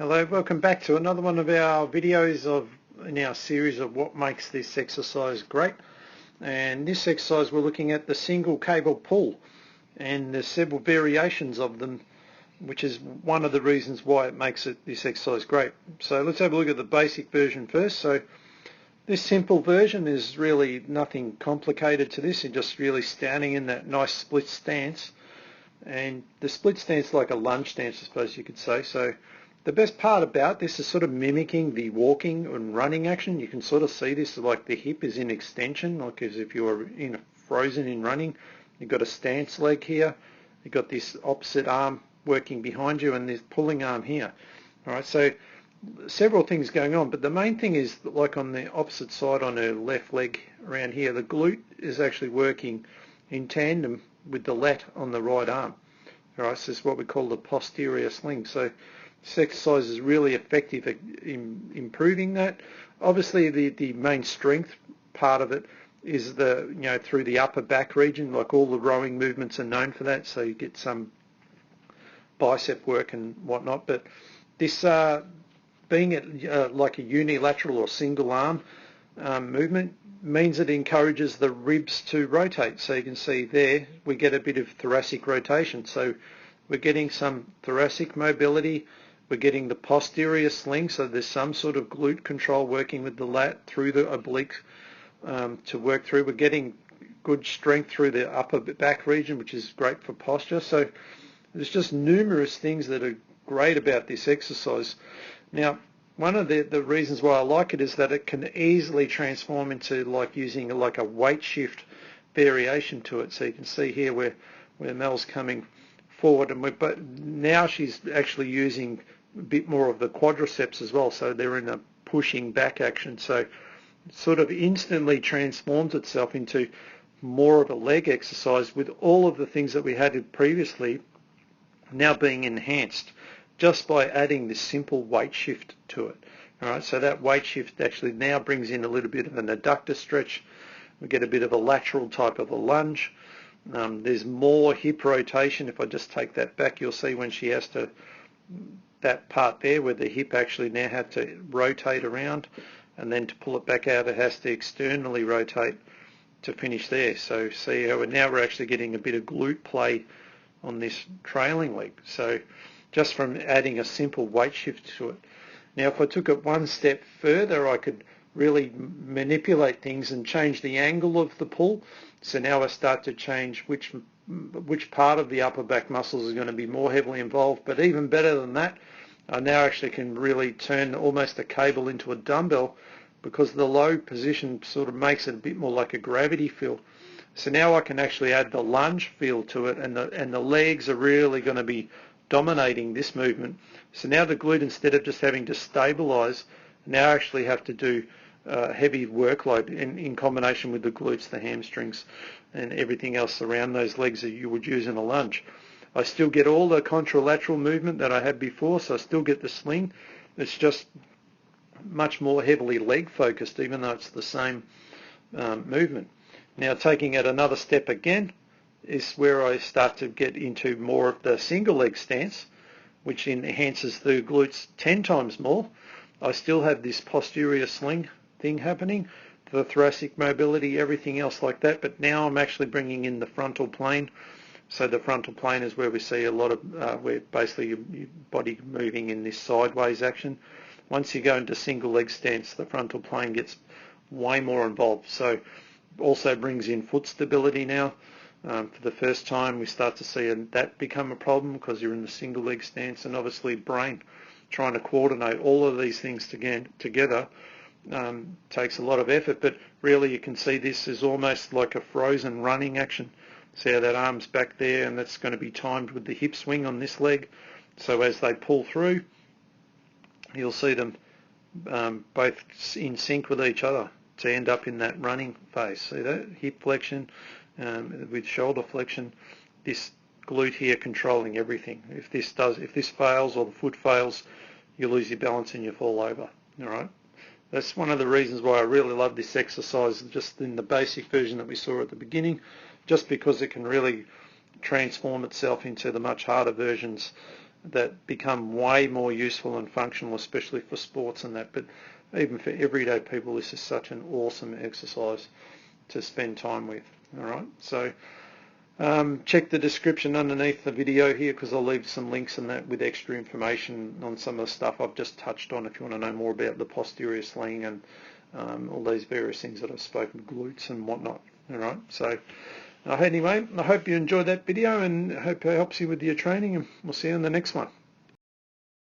Hello, welcome back to another one of our videos in our series of what makes this exercise great. And this exercise we're looking at the single cable pull, and there's several variations of them, which is one of the reasons why it makes this exercise great. So let's have a look at the basic version first. So this simple version is really nothing complicated to this. You're just really standing in that nice split stance, and the split stance is like a lunge stance, I suppose you could say. So the best part about this is sort of mimicking the walking and running action. You can sort of see this like the hip is in extension, like as if you were frozen in running. You've got a stance leg here. You've got this opposite arm working behind you and this pulling arm here. All right, so several things going on, but the main thing is that, like on the opposite side on her left leg around here, the glute is actually working in tandem with the lat on the right arm. All right, so this is what we call the posterior sling. So this exercise is really effective at improving that. Obviously, the main strength part of it is through the upper back region. Like all the rowing movements are known for that, so you get some bicep work and whatnot. But this being like a unilateral or single arm movement means it encourages the ribs to rotate. So you can see there we get a bit of thoracic rotation. So we're getting some thoracic mobility. We're getting the posterior sling, so there's some sort of glute control working with the lat through the oblique to work through. We're getting good strength through the upper back region, which is great for posture. So there's just numerous things that are great about this exercise. Now, one of the reasons why I like it is that it can easily transform into like using like a weight shift variation to it. So you can see here where Mel's coming forward, but now she's actually using a bit more of the quadriceps as well, so they're in a pushing back action. So it sort of instantly transforms itself into more of a leg exercise with all of the things that we had previously now being enhanced just by adding this simple weight shift to it. All right, so that weight shift actually now brings in a little bit of an adductor stretch. We get a bit of a lateral type of a lunge. There's more hip rotation. If I just take that back, you'll see when she has to, that part there where the hip actually now had to rotate around, and then to pull it back out it has to externally rotate to finish there. So see how we're actually getting a bit of glute play on this trailing leg. So just from adding a simple weight shift to it. Now if I took it one step further, I could really manipulate things and change the angle of the pull. So now I start to change which part of the upper back muscles is going to be more heavily involved. But even better than that, I now actually can really turn almost a cable into a dumbbell, because the low position sort of makes it a bit more like a gravity feel. So now I can actually add the lunge feel to it, and the legs are really going to be dominating this movement. So now the glute, instead of just having to stabilize, now actually have to do heavy workload in combination with the glutes, the hamstrings, and everything else around those legs that you would use in a lunge. I still get all the contralateral movement that I had before, so I still get the sling. It's just much more heavily leg focused, even though it's the same movement. Now taking it another step again is where I start to get into more of the single leg stance, which enhances the glutes 10 times more. I still have this posterior sling thing happening, the thoracic mobility, everything else like that, but now I'm actually bringing in the frontal plane. So the frontal plane is where we see a lot of, where basically your body moving in this sideways action. Once you go into single leg stance, the frontal plane gets way more involved. So also brings in foot stability now. For the first time we start to see that become a problem because you're in the single leg stance, and obviously brain trying to coordinate all of these things together takes a lot of effort, but really you can see this is almost like a frozen running action. See how that arm's back there, and that's going to be timed with the hip swing on this leg. So as they pull through, you'll see them both in sync with each other to end up in that running phase. See that? Hip flexion with shoulder flexion, this glute here controlling everything. If this fails or the foot fails, you lose your balance and you fall over. All right. That's one of the reasons why I really love this exercise, just in the basic version that we saw at the beginning, just because it can really transform itself into the much harder versions that become way more useful and functional, especially for sports and that. But even for everyday people, this is such an awesome exercise to spend time with. All right, so check the description underneath the video here, because I'll leave some links in that with extra information on some of the stuff I've just touched on if you want to know more about the posterior sling and all these various things that I've spoken, glutes and whatnot. All right, so anyway, I hope you enjoyed that video and I hope it helps you with your training, and we'll see you in the next one.